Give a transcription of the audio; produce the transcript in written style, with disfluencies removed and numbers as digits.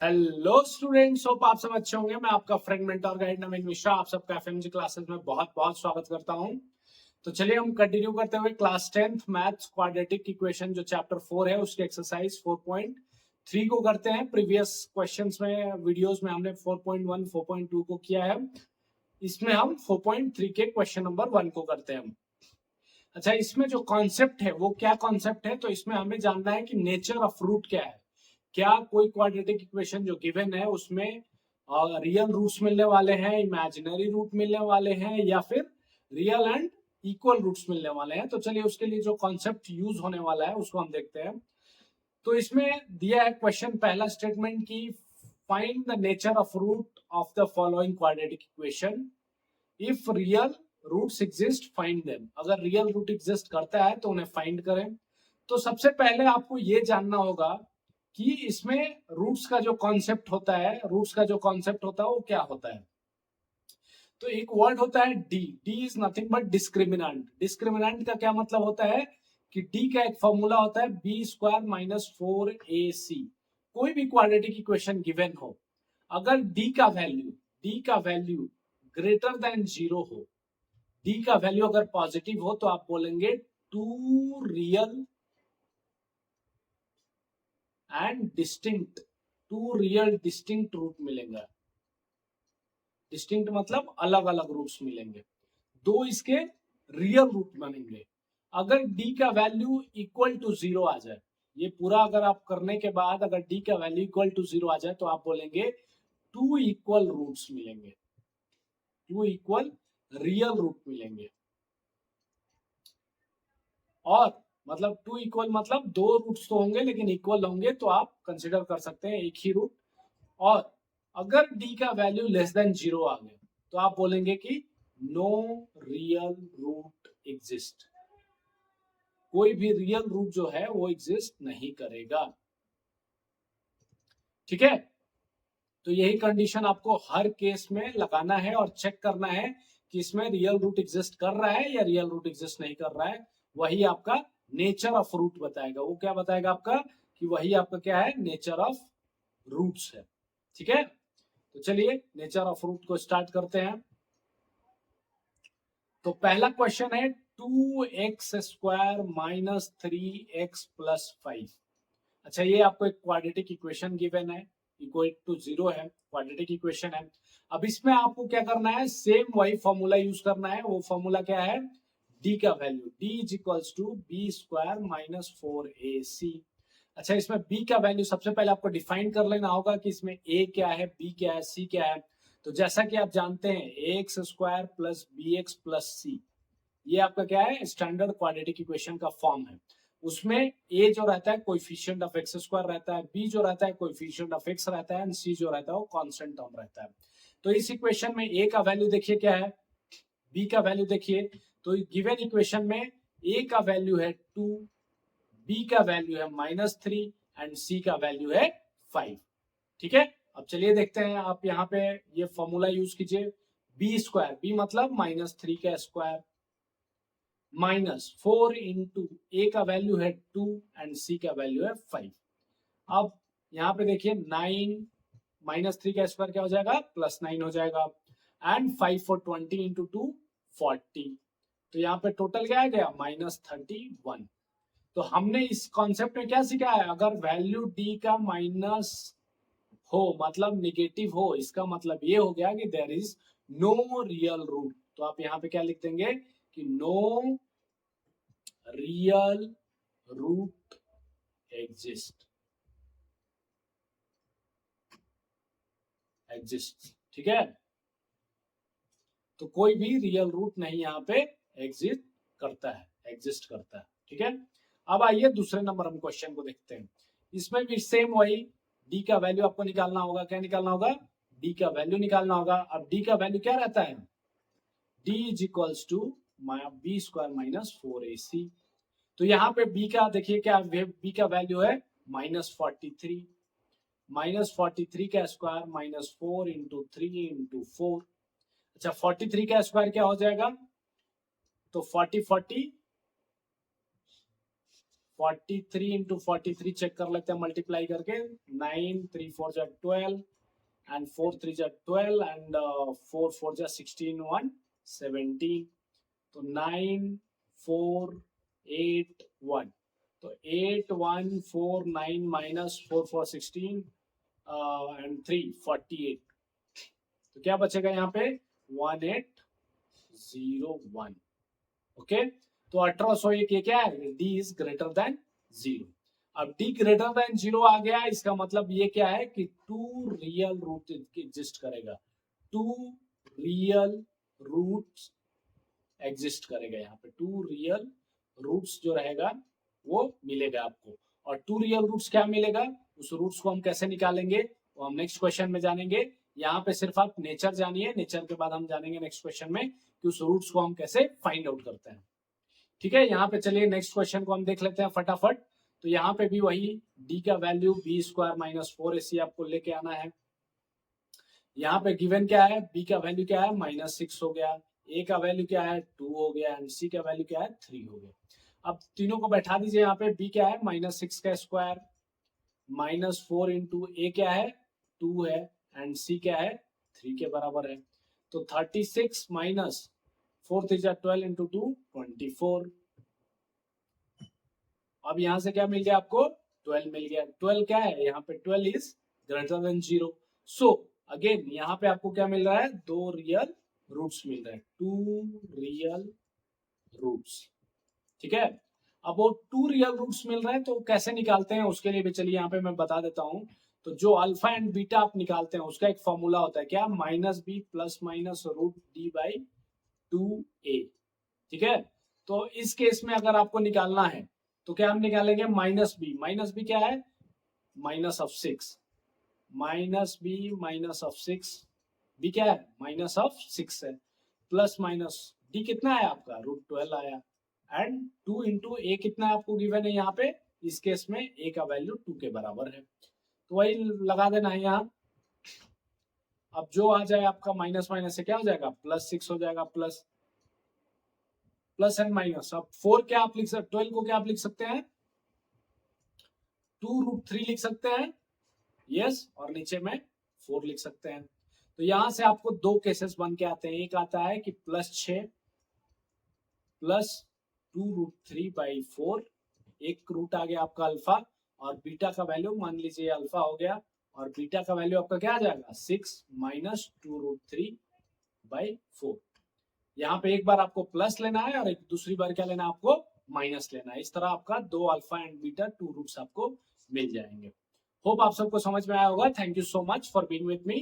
Hello students, hope आप सब अच्छे होंगे। मैं आपका फ्रेंड मेंटर गाइड नवीन मिश्रा आप सबका एफएमजी क्लासेस में बहुत बहुत स्वागत करता हूं। तो चलिए हम कंटिन्यू करते हुए class 10th maths quadratic equation जो चैप्टर 4 है उसके एक्सरसाइज 4.3 को करते हैं। प्रीवियस क्वेश्चंस में वीडियोस में हमने 4.1 4.2 को किया है। इसमें हम 4.3 के क्वेश्चन नंबर 1 को करते हैं। अच्छा, इसमें जो कॉन्सेप्ट है वो क्या कॉन्सेप्ट है, तो इसमें हमें जानना है कि नेचर ऑफ रूट क्या है। क्या कोई क्वाड्रेटिक इक्वेशन जो गिवन है उसमें रियल रूट्स मिलने वाले हैं, इमेजिनरी रूट मिलने वाले हैं, या फिर रियल एंड इक्वल रूट्स मिलने वाले हैं। तो चलिए उसके लिए जो कॉन्सेप्ट यूज होने वाला है उसको हम देखते हैं। तो इसमें दिया है क्वेश्चन, पहला स्टेटमेंट की find the nature of root of the following quadratic equation. If real roots exist find them. अगर रियल रूट एग्जिस्ट करता है तो उन्हें फाइंड करें। तो सबसे पहले आपको ये जानना होगा कि इसमें रूट्स का जो कॉन्सेप्ट होता है, वो क्या होता है। तो एक वर्ड होता है D. D is nothing but discriminant. Discriminant का क्या मतलब होता है कि डी का एक फॉर्मूला होता है बी स्क्वायर माइनस 4ac। कोई भी क्वाड्रेटिक इक्वेशन गिवन हो, अगर डी का वैल्यू ग्रेटर देन 0 हो, डी का वैल्यू अगर पॉजिटिव हो, तो आप बोलेंगे two real and distinct, two real distinct root मिलेंगे। डिस्टिंक्ट मतलब अलग अलग रूट्स मिलेंगे, दो इसके रियल रूट बनेंगे। अगर डी का वैल्यू इक्वल टू 0 आ जाए, ये पूरा अगर आप करने के बाद अगर डी का वैल्यू इक्वल टू 0 आ जाए, तो आप बोलेंगे टू इक्वल रूट्स मिलेंगे, टू इक्वल रियल रूट मिलेंगे। और मतलब टू इक्वल मतलब दो रूट्स तो होंगे लेकिन इक्वल होंगे, तो आप कंसिडर कर सकते हैं एक ही रूट। और अगर डी का वैल्यू लेस देन 0 आ गया, तो आप बोलेंगे कि नो रियल रूट एग्जिस्ट। कोई भी रियल रूट जो है वो एग्जिस्ट नहीं करेगा। ठीक है, तो यही कंडीशन आपको हर केस में लगाना है और चेक करना है कि इसमें रियल रूट एग्जिस्ट कर रहा है या रियल रूट एग्जिस्ट नहीं कर रहा है। वही आपका नेचर ऑफ रूट बताएगा। वो क्या बताएगा आपका, कि वही आपका क्या है, नेचर ऑफ रूट्स है। ठीक है, तो चलिए नेचर ऑफ रूट को स्टार्ट करते हैं। तो पहला क्वेश्चन है 2x² माइनस 3x प्लस 5। अच्छा, ये आपको एक क्वाड्रेटिक इक्वेशन गिवन है, इक्वल टू 0 है, क्वाड्रेटिक इक्वेशन है। अब इसमें आपको क्या करना है, सेम वही फॉर्मूला यूज करना है। वो फॉर्मूला क्या है, डी का value, D is equals to B square minus 4ac। अच्छा, इसमें बी का वैल्यू सबसे पहले आपको डिफाइन कर लेना होगा कि इसमें ए क्या है, बी क्या है, सी क्या है। तो जैसा कि आप जानते हैं ax² plus b x plus c, ये आपका क्या है, स्टैंडर्ड क्वाड्रेटिक इक्वेशन का फॉर्म है। उसमें ए जो रहता है कोएफिशिएंट ऑफ x² रहता है, बी जो रहता है कोएफिशिएंट ऑफ x रहता है, एंड सी जो रहता है वो कांस्टेंट टर्म रहता है। तो इस इक्वेशन में ए का वैल्यू देखिए क्या है, बी का वैल्यू देखिए। तो गिवन इक्वेशन में ए का वैल्यू है 2, बी का वैल्यू है -3 एंड सी का वैल्यू है 5। ठीक है, अब चलिए देखते हैं। आप यहाँ पे ये फॉर्मूला यूज कीजिए, बी स्क्वायर, बी मतलब -3 का स्क्वायर -4 इंटू ए का वैल्यू है 2 एंड सी का वैल्यू है 5। अब यहाँ पे देखिए 9 -3 का स्क्वायर क्या हो जाएगा, +9 हो जाएगा। And 5 for 20 into 2 40। तो यहाँ पे टोटल क्या आ गया, -31। तो हमने इस कॉन्सेप्ट में क्या सीखा है, अगर वैल्यू डी का माइनस हो मतलब निगेटिव हो, इसका मतलब ये हो गया कि there is no real root. तो आप यहाँ पे क्या लिख देंगे कि नो रियल रूट एग्जिस्ट, ठीक है। तो कोई भी रियल रूट नहीं यहाँ पे एग्जिस्ट करता है। ठीक है, अब आइए दूसरे नंबर हम क्वेश्चन को देखते हैं। इसमें भी सेम वही, डी का वैल्यू आपको निकालना होगा। क्या निकालना होगा, डी का वैल्यू निकालना होगा। अब डी का वैल्यू क्या रहता है, D is equals to B square minus 4ac। तो यहाँ पे बी का देखिए क्या, बी का वैल्यू है -43, -43 का स्क्वायर -4 इंटू 3 इंटू 4। अच्छा, 43 का स्क्वायर क्या हो जाएगा, तो 40 40 43 इंटू 43 चेक कर लेते हैं मल्टीप्लाई करके. 9 3 4 जा 12 and 4 3 जा 12 and 4 4 जा 16 1 17. तो 9 4 8 1. तो 8 1 4 9 minus 4 4 16 and 3 48. तो क्या बचेगा यहाँ पे 1801. ओके, तो 1801 ये क्या है, d इज ग्रेटर देन 0. अब d ग्रेटर देन 0 आ गया, इसका मतलब ये क्या है कि 2 रियल रूट एग्जिस्ट करेगा. 2 रियल रूट्स एग्जिस्ट करेगा. यहाँ पे 2 रियल रूट्स जो रहेगा वो मिलेगा आपको. और 2 रियल रूट्स क्या मिलेगा, उस रूट्स को हम कैसे निकालेंगे वो हम नेक्स्ट क्वेश्चन में जानेंगे. यहाँ पे सिर्फ आप नेचर जानिए, नेचर के बाद हम जानेंगे नेक्स्ट क्वेश्चन में कि उस रूट्स को हम कैसे फाइंड आउट करते हैं. ठीक है, यहाँ पे चलिए नेक्स्ट क्वेश्चन को हम देख लेते हैं फटाफट. तो यहाँ पे भी वही d का value b square minus 4ac आपको लेके आना है. यहाँ पे गिवन क्या है, b का वैल्यू क्या है -6 हो गया, a का वैल्यू क्या है 2 हो गया एंड c का वैल्यू क्या है 3 हो गया. अब तीनों को बैठा दीजिए. यहाँ पे b क्या है -6 का स्क्वायर, -4 इंटू a क्या है 2 है एंड c क्या है 3 के बराबर है. तो 36 माइनस 4 3 जा 12 इंटू 2 24. अब यहाँ से क्या मिल गया आपको 12 मिल गया. 12 क्या है यहाँ पे 12 is greater than 0. So again यहाँ पे आपको क्या मिल रहा है, 2 रियल रूट्स मिल रहे हैं. 2 रियल रूट्स. ठीक है, अब वो 2 रियल रूट्स मिल रहे हैं तो कैसे निकालते हैं उसके लिए भी चलिए यहाँ पे मैं बता देता हूँ. तो जो अल्फा एंड बीटा आप निकालते हैं उसका एक फॉर्मूला होता है क्या, -b plus minus root d by 2a. ठीक है, तो इस केस में अगर आपको निकालना है तो क्या हम निकालेंगे -b क्या है -6, b क्या है -6 है, प्लस माइनस d कितना है आपका √12 आया एंड 2 इंटू a कितना है आपको गिवन है यहाँ पे. इस केस में a का वैल्यू 2 के बराबर है तो वही लगा देना है यहाँ. अब जो आ जाए आपका माइनस माइनस से क्या हो जाएगा +6 हो जाएगा, प्लस एंड माइनस. अब 4 क्या आप लिख सकते, 12 को क्या आप लिख सकते हैं 2√3 लिख सकते हैं. यस, और नीचे में 4 लिख सकते हैं. तो यहां से आपको 2 केसेस बन के आते हैं. एक आता है कि +6 प्लस 2√3/4, एक रूट आ गया आपका अल्फा, और बीटा का वैल्यू मान लीजिए अल्फा हो गया और बीटा का वैल्यू आपका क्या आ जाएगा 6 माइनस 2√3/4. यहाँ पे एक बार आपको प्लस लेना है और एक दूसरी बार क्या लेना है आपको माइनस लेना है. इस तरह आपका 2 अल्फा एंड बीटा 2 रूट्स आपको मिल जाएंगे. होप आप सबको समझ में आया होगा. Thank you so much for being with me.